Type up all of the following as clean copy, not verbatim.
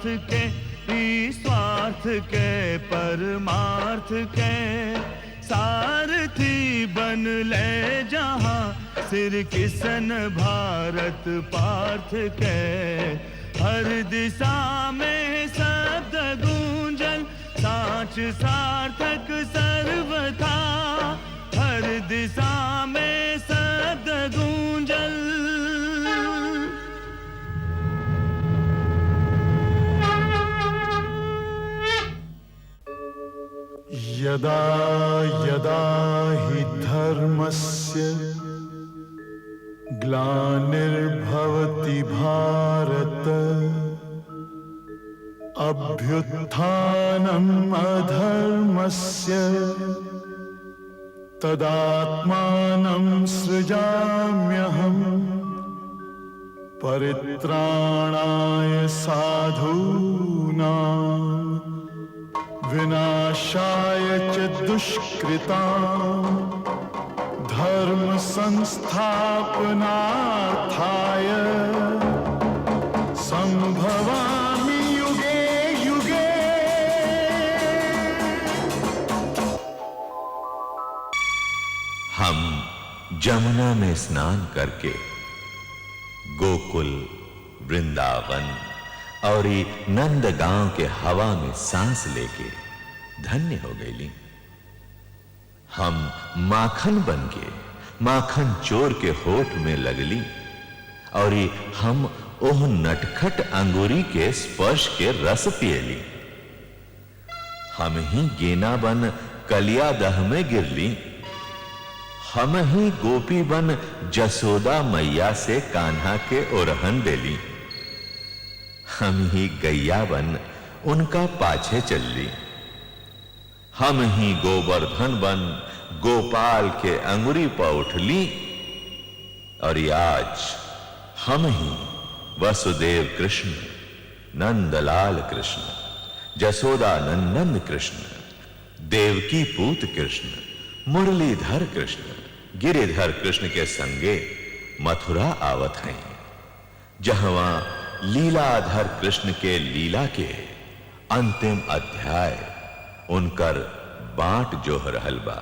स्वार्थ के, स्वार्थ के परमार्थ के सारथी बन ले जहां, सिर किसन भारत पार्थ के। हर दिशा में शब्द गूंजन, साच सार्थक सर्वथा। हर दिशा में शब्द गूंजन। यदा यदा हि धर्मस्य ग्लानिर्भवति भारत, अभ्युत्थानम् अधर्मस्य तदात्मानं सृजाम्यहम्। परित्राणाय साधूनां विनाशाय च दुष्कृतां, धर्म संस्थापनार्थाय संभवामि युगे युगे। हम जमुना में स्नान करके गोकुल, वृंदावन और नंदगांव के हवा में सांस लेके धन्य हो गईली। हम माखन बन के माखन चोर के होठ में लगली, और हम ओह नटखट अंगूरी के स्पर्श के रस पियली। हम ही गेना बन कलिया दह में गिरली, हम ही गोपी बन जसोदा मैया से कान्हा के ओरहन देली। हम ही गैया बन उनका पाछे चलली, हम ही गोवर्धन बन गोपाल के अंगुरी पर उठली। और आज हम ही वसुदेव कृष्ण, नंदलाल कृष्ण, जसोदा नंदन कृष्ण, देवकी पूत कृष्ण, मुरलीधर कृष्ण, गिरिधर कृष्ण के संगे मथुरा आवत हैं, जहां लीलाधर कृष्ण के लीला के अंतिम अध्याय उनकर बांट जोह रहल बा।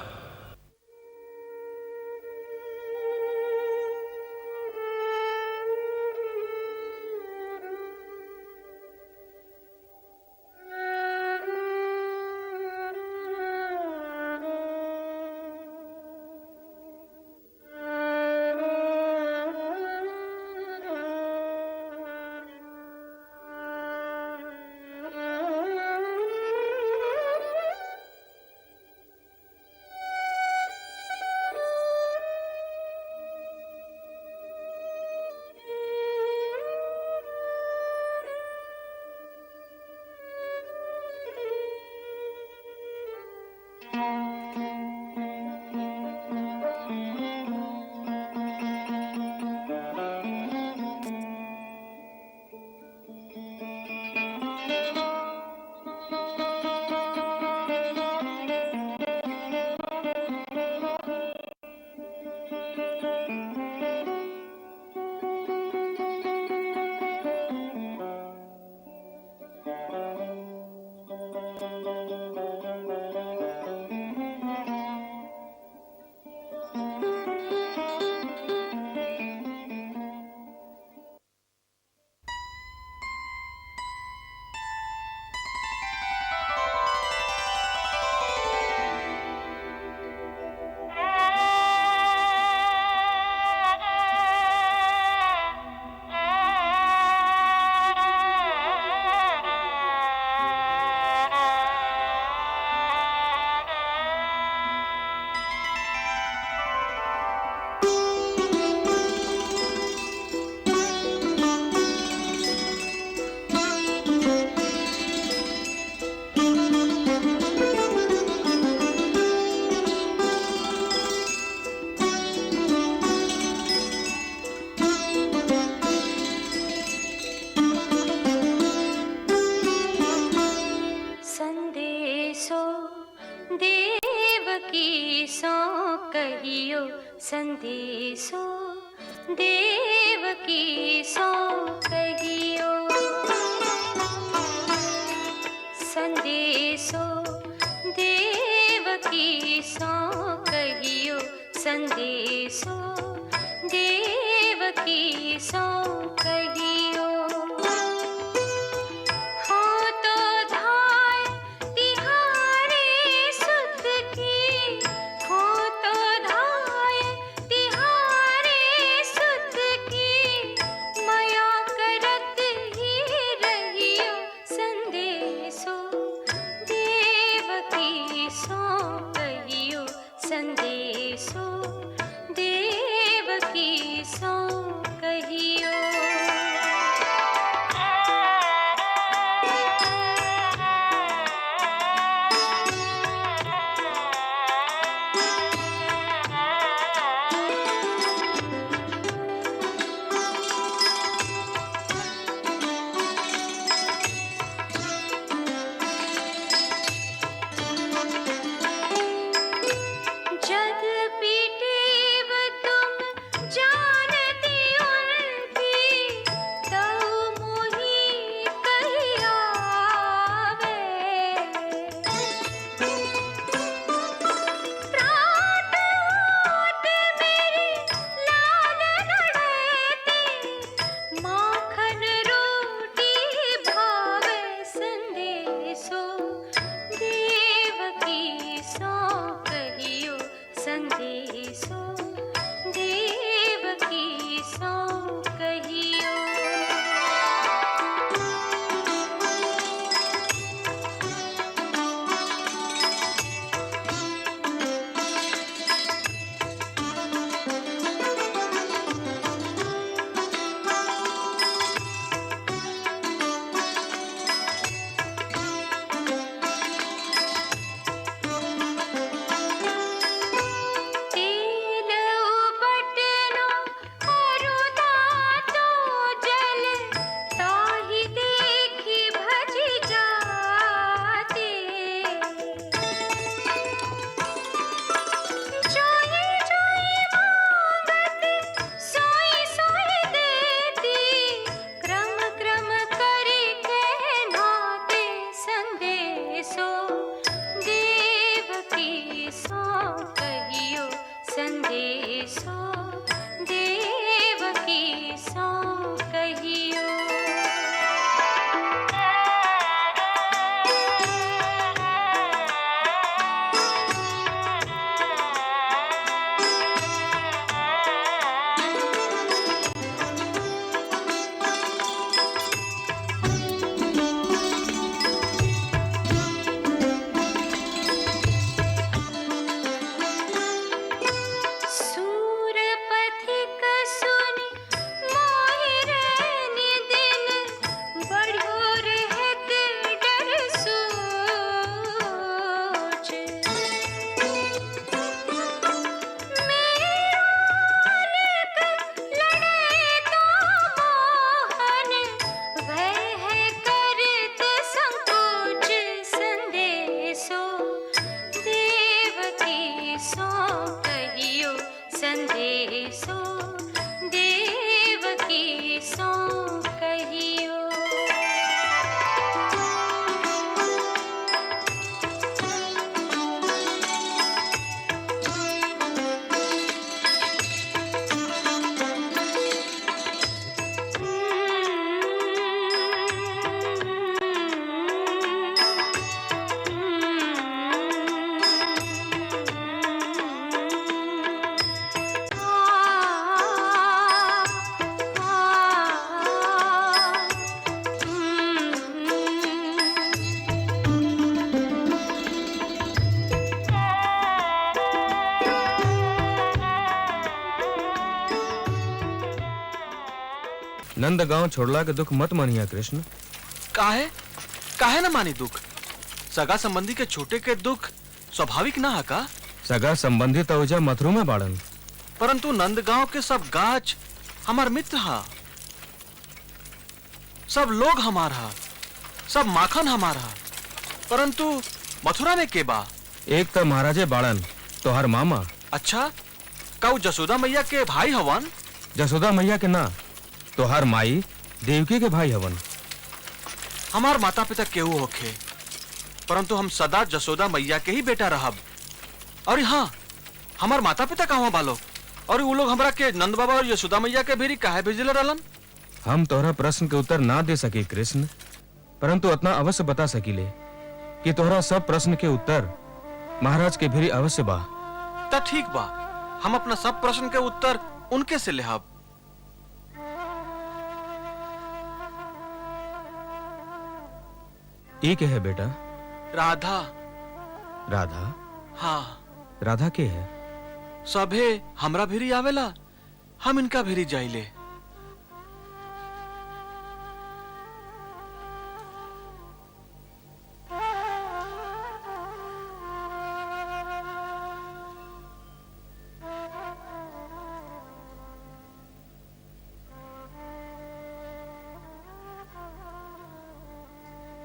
संदेशो देवकी सो कहियो। संदेशो देवकी सो कहियो संदेशो देवकी सो कहियो हो तो धाय तिहारे सुत की हो तो धाय तिहारे सुत की माया करत ही रहियो संदेशो देवकी सो कहियो संदेशो देवकी सो कहियो जद पीटेव तुम जानती उनकी तो मोही कहियावे प्रात होत मेरी लाल नड़ती माखन रोटी भावे संदेशो देवकी सो कहियो संदेशो देवकी सो कहियो तेल उपटनो औरु दातो जल ताहि देखी भज जाते जोई जोई मांगत सोई सोई देती क्रम क्रम करके नाते संदेशो देवकी सो कहियो संदेशो देवकी सो कहियो सूर पथिक सुनि मोहि रैनि दिन बढ़ियो रहत डर सोच मेरुलिक लड़े तो मोहन वह करत संकोच संदेशो देवकी सो कहियो संदेशो देवकी सो कहियो नंद गांव छोड़ला के दुख मत मानिया कृष्ण। काहे काहे न मानी दुख? सगा संबंधी के छोटे के दुख स्वाभाविक ना है का? सगा संबंधी तौजा मथुरा में बाड़न, परंतु नंदगांव के सब गाछ हमार मित्र हा, सब लोग हमार हा, सब माखन हमार हा, परंतु मथुरा में के बा? एक तो महाराजे बाड़न तोहर मामा। अच्छा, काऊ जसोदा मैया के भाई हवन? जसोदा मैया के ना, तोहर माई देवकी के भाई हवन। हमार माता पिता केहू होखे, परंतु हम सदा जसोदा मैया के ही बेटा रहब। और हाँ, हमार माता पिता कहाँ बालो, और वो लोग हमरा के नंद बाबा और यशोदा मैया के भेरी काहे भेजले रहलन? हम तोहरा प्रश्न के उत्तर ना दे सके कृष्ण, परंतु इतना अवश्य बता सकीले कि तोहरा सब प्रश्न के उत्तर महाराज के भेरी अवश्य बा। ता ठीक बा, हम अपना सब प्रश्न के उत्तर उनके से लेहब। एक है बेटा? राधा। राधा? हाँ। राधा के है? सभे हमरा भेरी आवेला, हम इनका भेरी जाइले।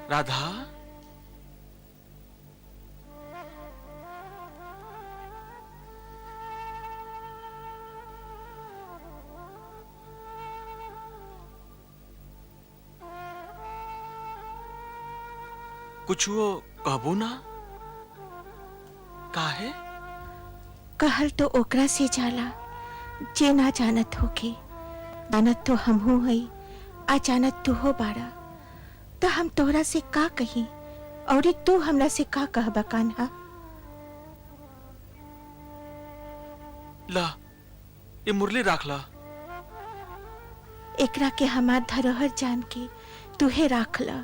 राधा, कुछ वो कहबो ना? काहे? कहल तो ओकरा से जाला जे ना जानत होके। जानत तो हमहू हई, अचानक तू हो बाड़ा, तो हम तोहरा से का कही और तू हमरा से का कहबा कान्हा? ला, ये मुरली राख ला। एकरा के हमार धरोहर जान के तुहे राख ला।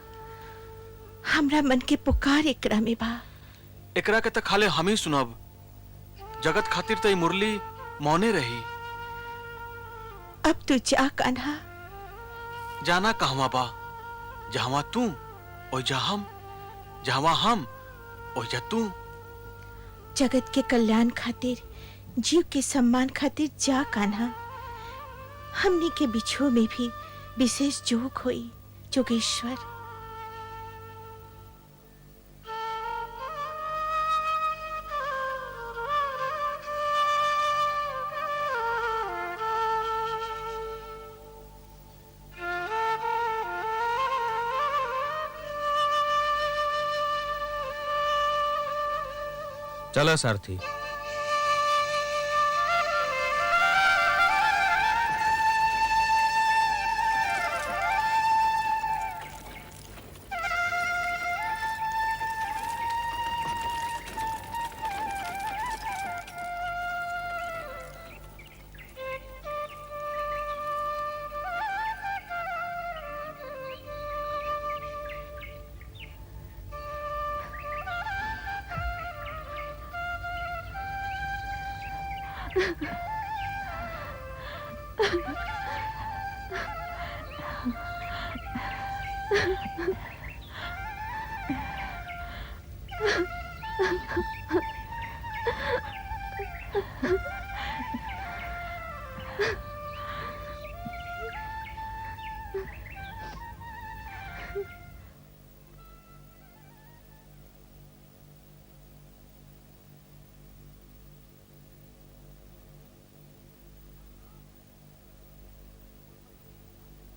हमरा मन के पुकार एकरा में बा। एकरा के तो खाले हम ही सुनब, जगत खातिर तो ये मुरली मौने रही। अब तू जा कान्हा। जाना कहवा बा? जहवा तू ओइजा हम, जहवा हम ओइजा तू। जगत के कल्याण खातिर, जीव के सम्मान खातिर जा कान्हा। हमनी के बिछो में भी विशेष जोग होई जोगेश्वर। चला सारथी।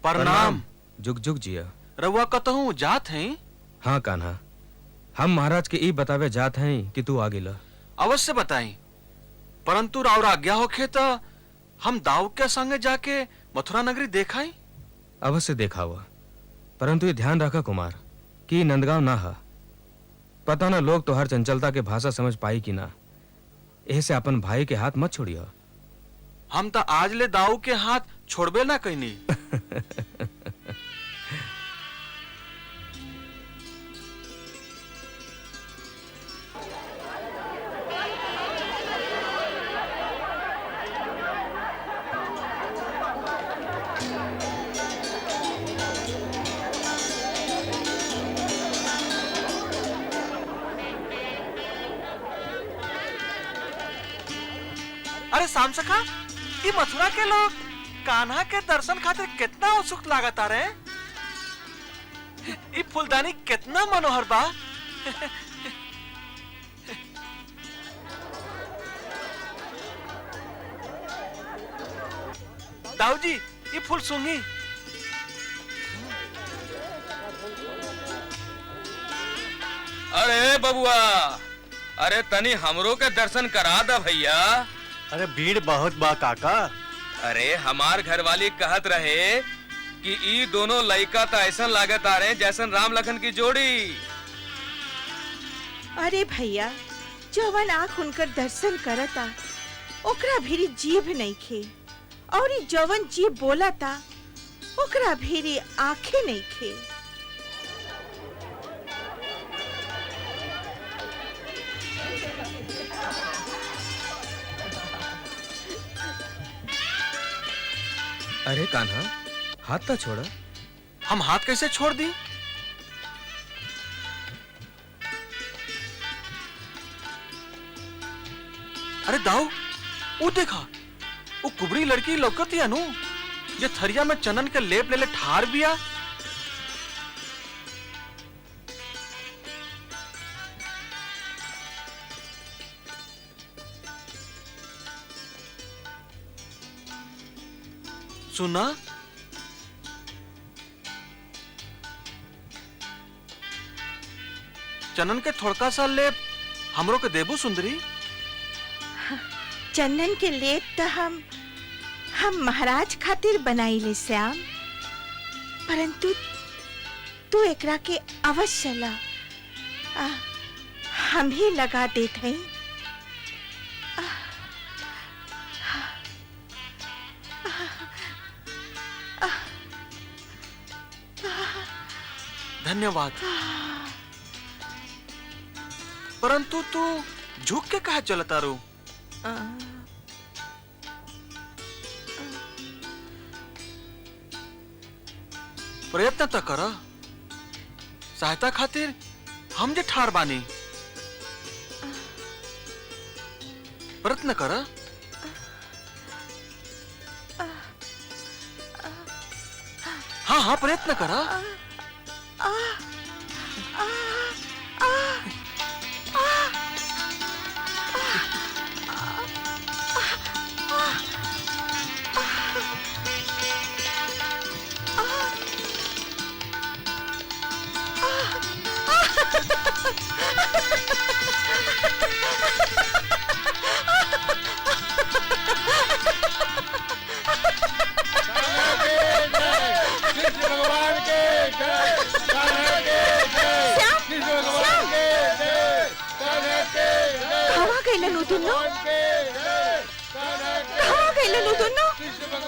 प्रणाम। जुग जुग जिया। रउआ कतहूँ जात हैं? हाँ कान्हा, हम महाराज के ई बतावे जात हैं कि तू आगे ला। अवश्य बताई, परंतु राउर आज्ञा होखे तो हम दाऊ के संगे जाके मथुरा नगरी देखाई। अवश्य देखा हुआ, परंतु ये ध्यान रखा कुमार कि नंदगांव ना हा। पता ना लोग तो हर चंचलता के भाषा समझ पाई कि ना। ऐसे अपन भाई के हाथ मत छोड़िया। हम तो आज ले दाऊ के हाथ छोड़बे ना कहीं। अरे शाम सखा, ये मथुरा के लोग कान्हा के दर्शन खातिर कितना उत्सुक लागत आ रहे। ये फूलदानी कितना मनोहर बा। दाऊ जी, ये फूल सूंघी। अरे बबुआ, अरे तनी हमरो के दर्शन करा दा भैया। अरे भीड़ बहुत बा काका। अरे हमार घरवाली कहत रहे कि ई दोनों लड़का तो ऐसा लागत आ रहे जैसन राम लखन की जोड़ी। अरे भैया, जवन आँख उनकर दर्शन करता ओकरा भीरी जीभ नहीं खे, और ई जवन जीभ बोलता ओकरा भीरी आँखें नहीं खे। अरे कान्हा, हाथ तो छोड़ा। हम हाथ कैसे छोड़ दी? अरे दाऊ, वो देखा, वो कुबड़ी लड़की लौकती है नु, ये थरिया में चनन के लेप ले ले ठार बिया। सुना, चनन के थोड़का सा लेप हमरो के देबू सुंदरी। चंदन के लेप तो हम महाराज खातिर बनाई ले श्याम, परंतु तू एकरा के अवश्य ला, हम ही लगा देत हई। धन्यवाद, परंतु तू झुक के कहा चलता रू? प्रयत्न तो कर, सहायता खातिर हम जे ठार बानी। प्रयत्न कर। हाँ हाँ, प्रयत्न कर।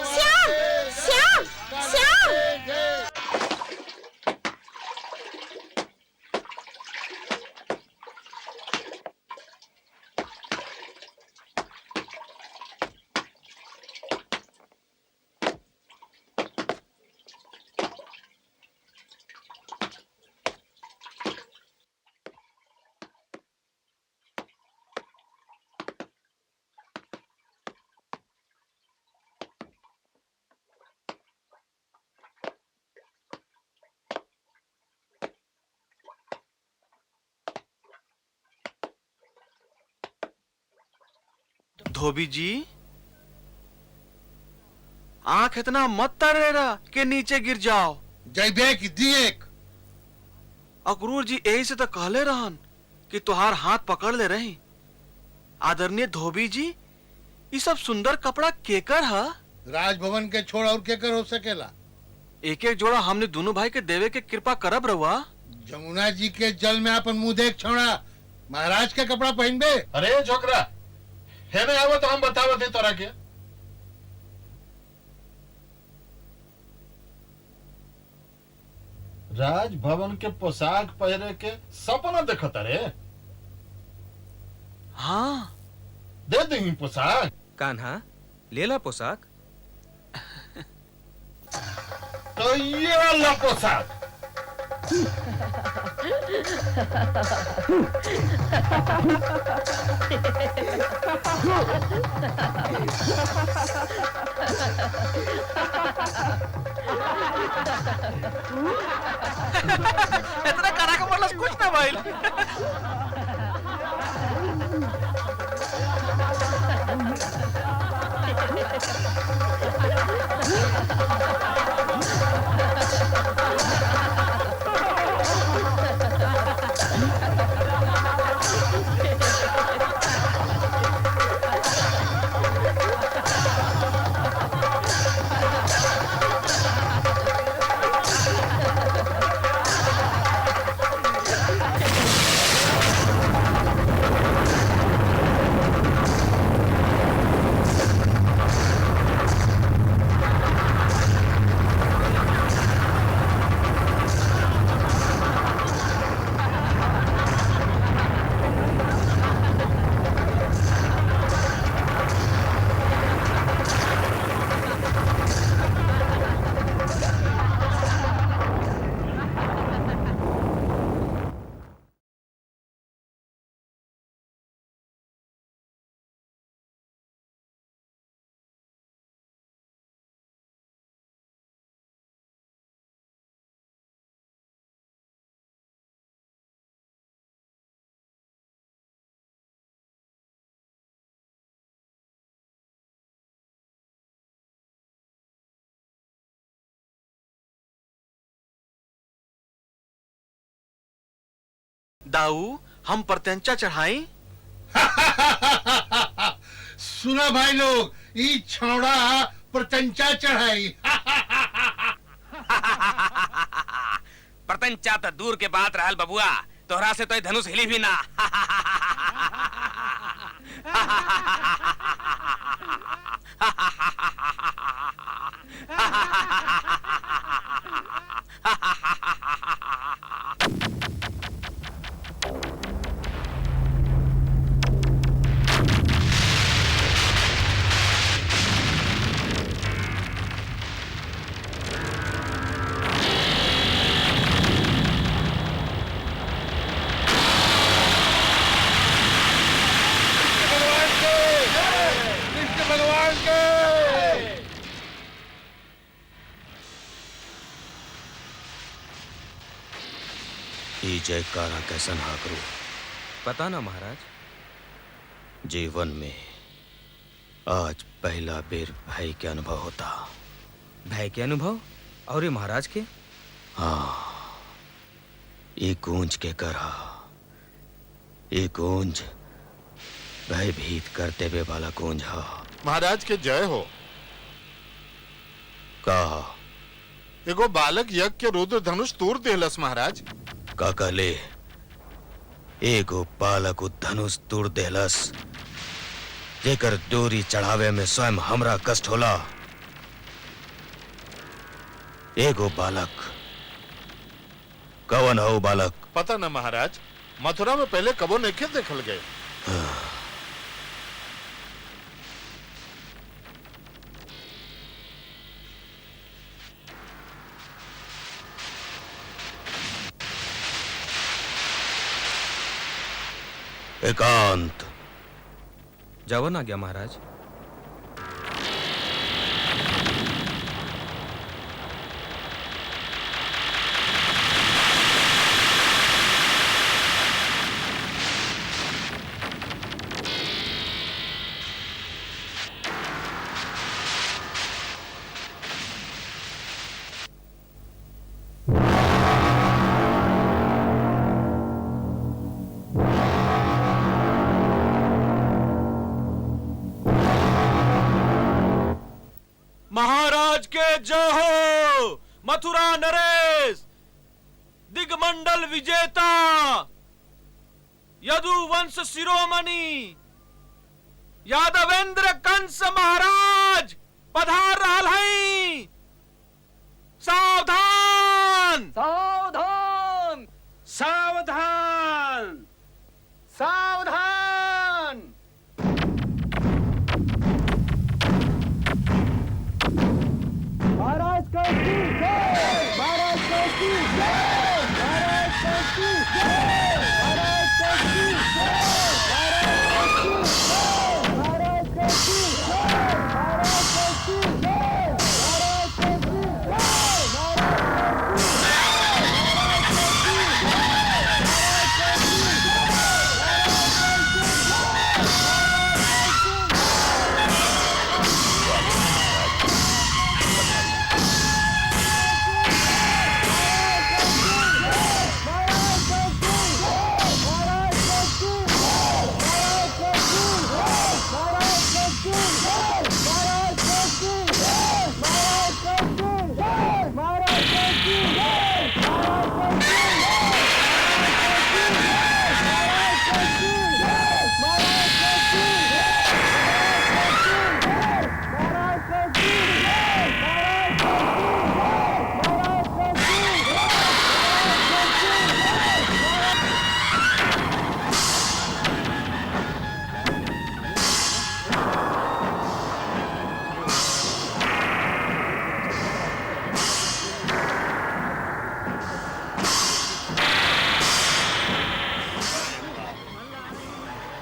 श्याम, श्याम, श्याम। धोबी जी, आंख इतना मत तरेरा के नीचे गिर जाओ। जय बेक दिएक। अक्रूर जी यही से तो कहले रहन कि तुहार हाथ पकड़ ले रही। आदरणीय धोबी जी, ये सब सुंदर कपड़ा केकर है? राजभवन के छोड़ और केकर हो सकेला? एक एक जोड़ा हमने दोनों भाई के देवे के कृपा करब रहुआ। जमुना जी के जल में अपन मुंह देख छोड़ा, महाराज के कपड़ा पहनबे? अरे छोकरा, है ना आवा तो हम बतावत है तोरा के। राजभवन के पोशाक पहरे के सपना देखता रे। हाँ, दे दही पोशाक। कान्हा, लेला पोशाक। तो ये वाला पोशाक। इतना करा का मतलब कुछ ना भाई। दाऊ हम प्रत्यंचा चढ़ाई। सुना भाई लोग, ई छौड़ा प्रतंचा चढ़ाई। प्रतंचा तो दूर के बात रहल बबुआ, तोहरा से तो धनुष हिली भी ना। जयकारा कैसन हा करूं? पता ना महाराज। जीवन में आज पहला बेर भय के अनुभव होता। भय के अनुभव? और ये महाराज के? हाँ, ये गूंज के करा, ये गूंज भयभीत कर देवे वाला गूंज हा। महाराज के जय हो। का एगो बालक यज्ञ के रुद्र धनुष तोड़ देलस महाराज। का कहले? एगो बालक धनुष तोड़ देलस, जेकर डोरी चढ़ावे में स्वयं हमरा कष्ट होला। एगो बालक कवन हो बालक? पता न महाराज, मथुरा में पहले कबो नहीं देखल गए। एकांत। जवन आ गया महाराज। महाराज के जय हो। मथुरा नरेश, दिगमंडल विजेता, यदुवंश शिरोमणि यादवेंद्र कंस महाराज पधार रहल हैं। सावधान सावधान सावधान सावधान। महाराज की जय, महाराज की जय, महाराज की जय, महाराज की जय, महाराज की जय, महाराज की जय, महाराज की जय, महाराज की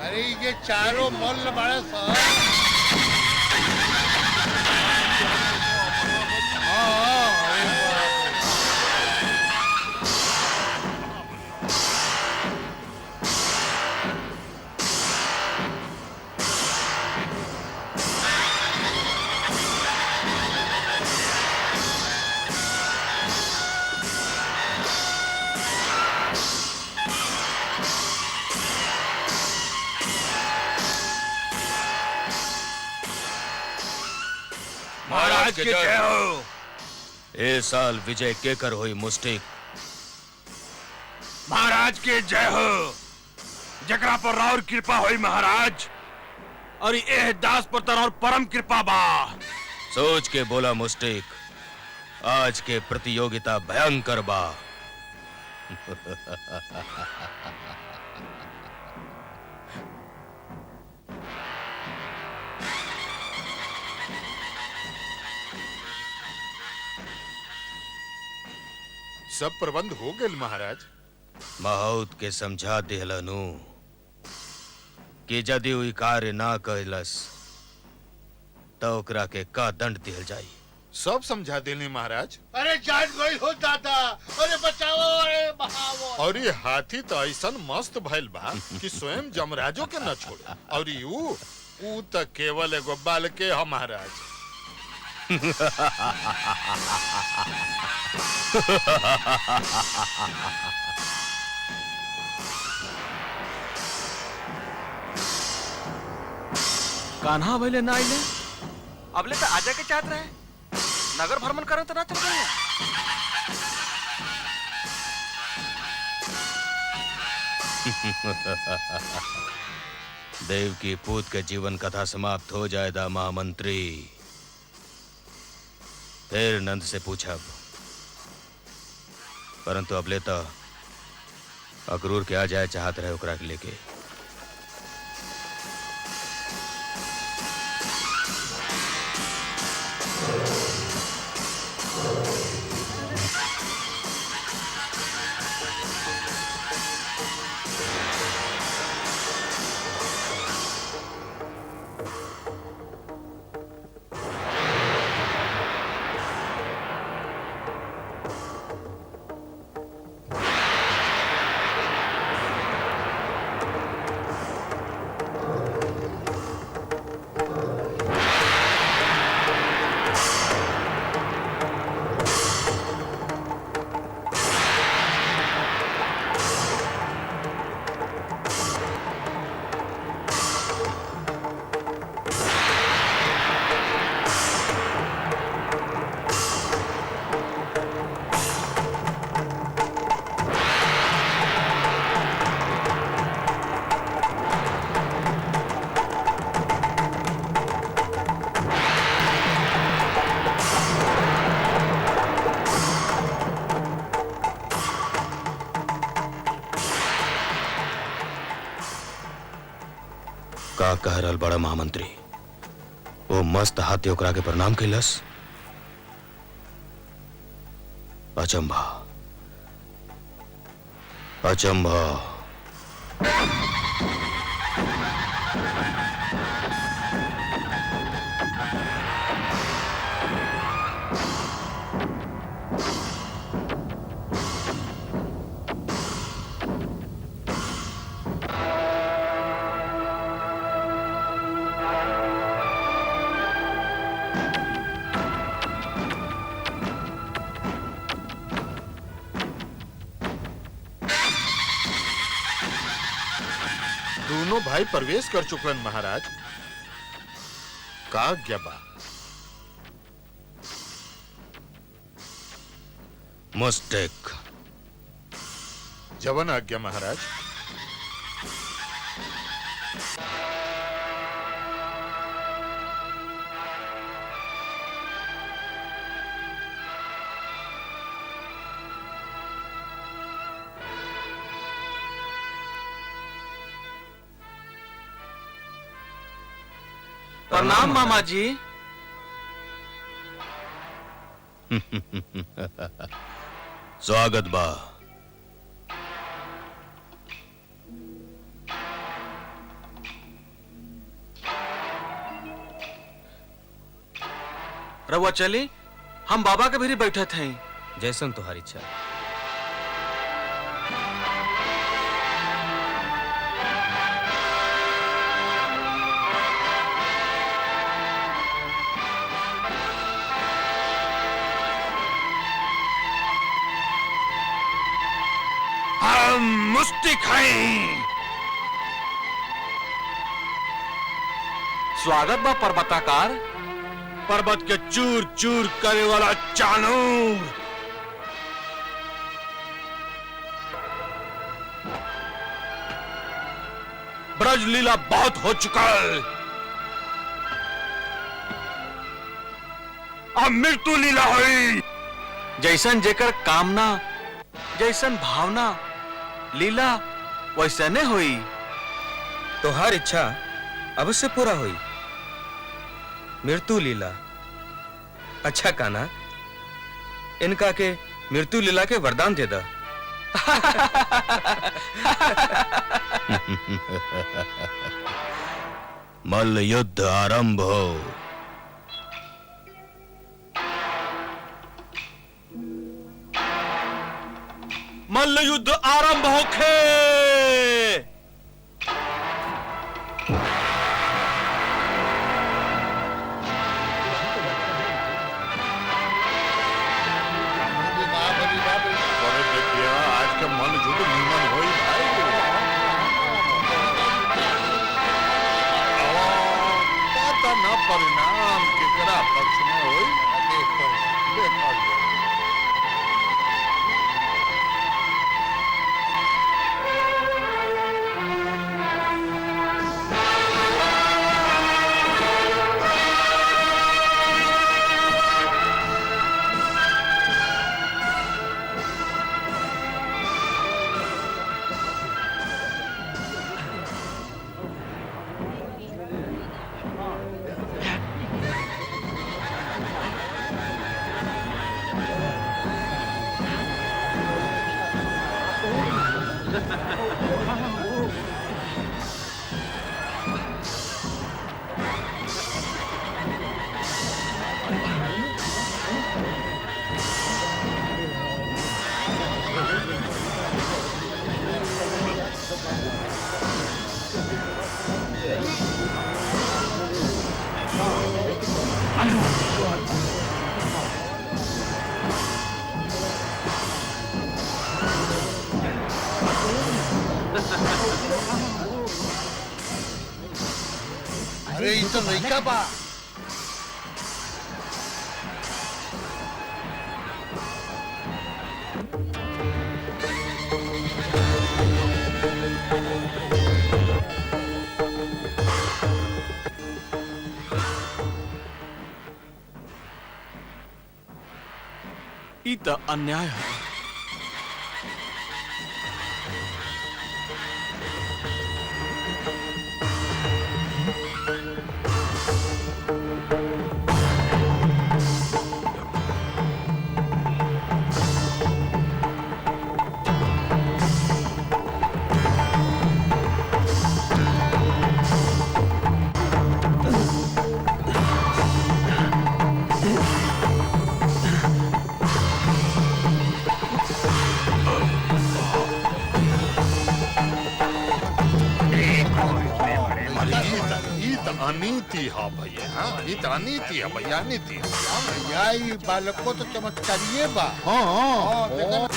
अरे ये चारों मल्ल बड़ा सा। महाराज की जय हो। ए साल विजय केकर हुई मुस्टिक। महाराज के जय हो। जकरा पर राउर कृपा होई महाराज, और एह दास पर तर और परम कृपा बा। सोच के बोला मुस्टिक, आज के प्रतियोगिता भयंकर बा। सब प्रबंध हो गए महाराज। महौत के समझा दिहलनु कि यदि हुई कार्य ना कैलस तो ओकरा के का दंड दिहल जाई। सब समझा देने महाराज। अरे जान गई हो दादा, अरे बचाओ, अरे बहाओ। और ये हाथी तो ऐसा मस्त भइल बा कि स्वयं जमराजो के न छोड़े। और ऊ तो केवल एगो बाल के हम महाराज। कान्हा भइले ना आइले, अबले तो आजा के चाहत रहे। नगर भ्रमण करत ना चल गए। देव की पूत के जीवन कथा समाप्त हो जाएगा महामंत्री। फिर नंद से पूछा, परंतु अबले तो अक्रूर के आ जाए चाहत रहे ओकरा के लेके। का कह रहल बड़ा महामंत्री? वो मस्त हाथी ओकरा के प्रणाम कैलस। अचंभा, अचंभा। दोनों भाई प्रवेश कर चुकलन महाराज। का आज्ञा बा? मुस्टिक। जवन आज्ञा महाराज। प्रणाम मामा जी। स्वागत बा। रवा चली, हम बाबा के भी बैठे थे। जैसन तुम्हारी इच्छा। हम मुस्टिक हैं। स्वागत बा पर्वताकार। पर्वत के चूर चूर करे वाला चाणूर। ब्रज लीला बहुत हो चुका है, अब मृत्यु लीला हुई। जैसन जेकर कामना, जैसन भावना, लीला वैसे ने हुई। तो हर इच्छा अवश्य पूरा हुई। मृत्यु लीला। अच्छा कान्हा, इनका के मृत्यु लीला के वरदान दे दा। मल्ल युद्ध आरंभ हो। मल्ल युद्ध आरंभ होखे। अरे देखिए आज के मन जुट निमन होई भाई। पता न परिणाम केकरा पक्ष में होई। देखो देखो अरे ये तो लड़का बा। ई त अन्याय है। अनीति है भैया। हाँ ये तो अनीति है भैया, अनीति है। भैया ये बालक को तो चमत्कारिये बा। हाँ देखो ना।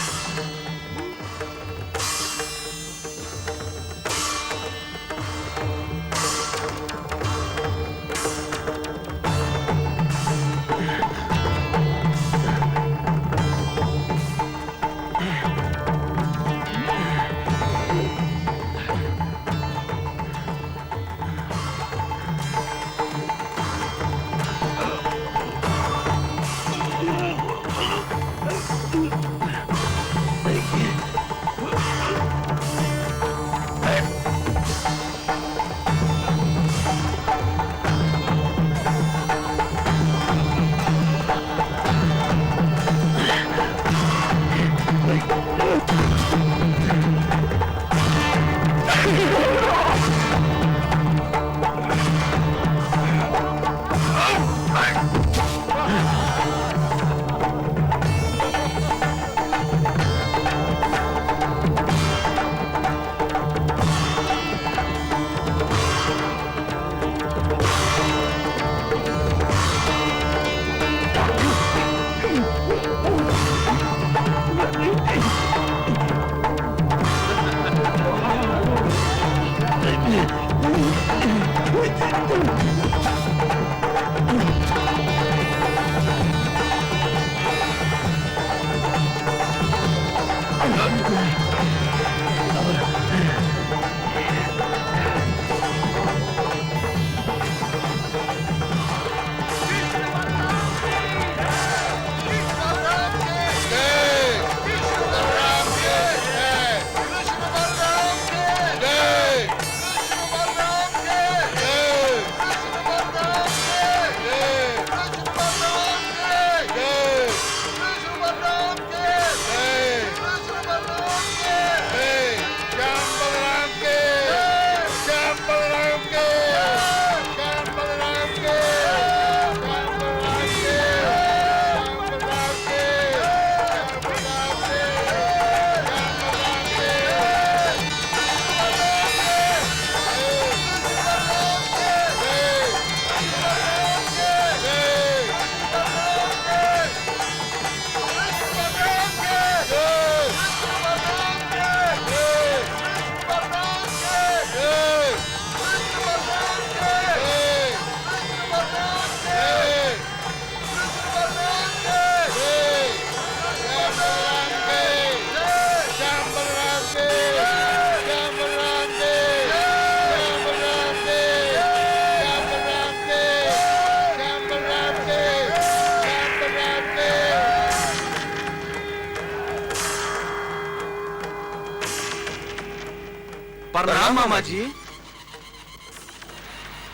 प्रणाम मामा जी।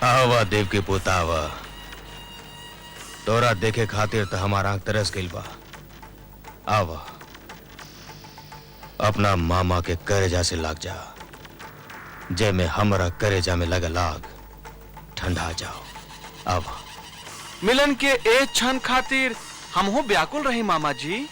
आवा देव के पोता आवा। तोरा देखे खातिर तो हमारा आंख तरस गइल बा। आवा अपना मामा के करेजा से लाग जा, जे में हमरा करेजा में लगा लाग ठंडा जाओ। आवा मिलन के एक क्षण खातिर हम हो व्याकुल रही मामा जी।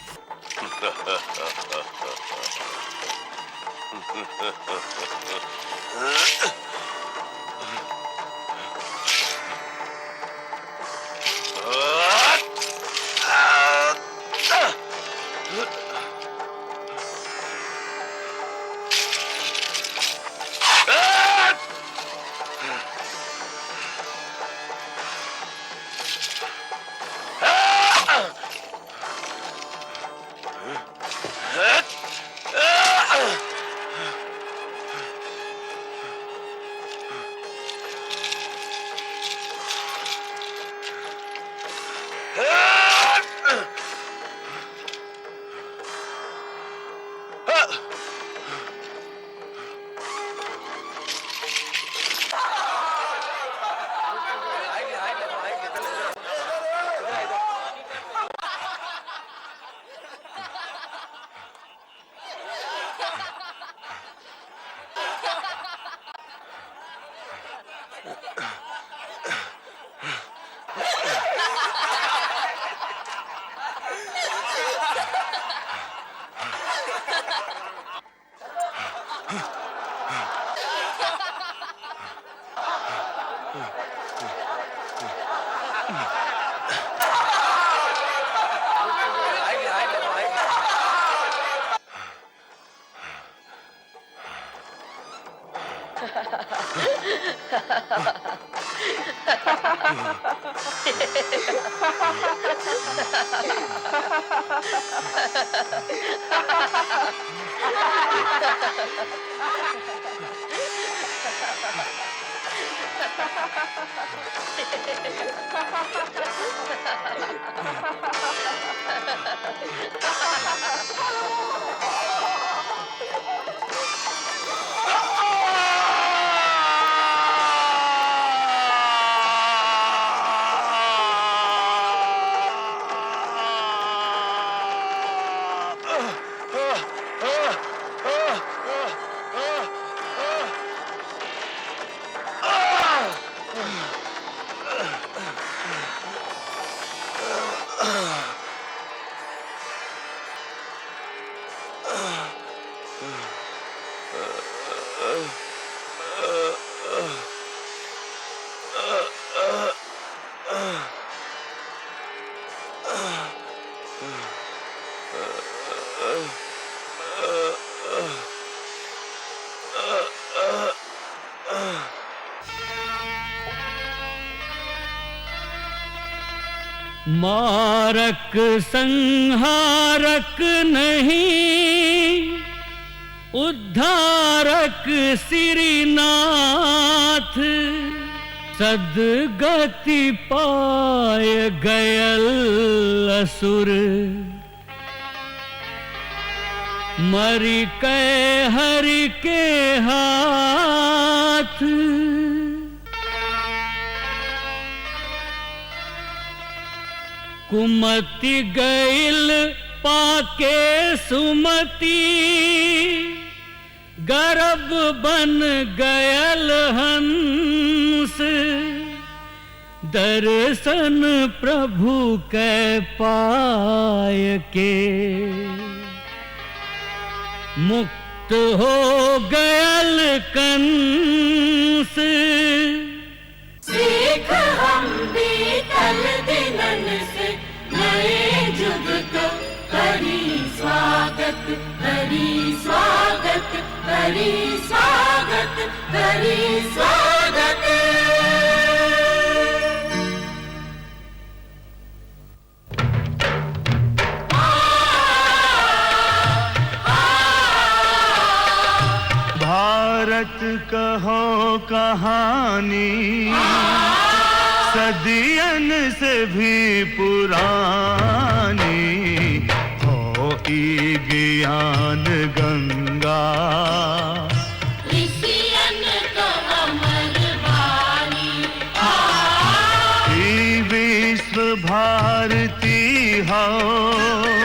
मारक संहारक नहीं, उद्धारक श्रीनाथ, सदगति पाय गयल असुर, मरि कै हरि के हाथ। कुमति गइल पाके सुमति, गर्भ बन गयल हंस, दर्शन प्रभु कै पाय के, मुक्त हो गयल कंस। सीख हम बीतल दिनन से नए जुग को करी स्वागत, करी स्वागत, करी स्वागत, करी स्वागत। भारत कहो कहानी, सदियन से भी पुरानी, हो ई ज्ञान गंगा। ऋषि निभाओ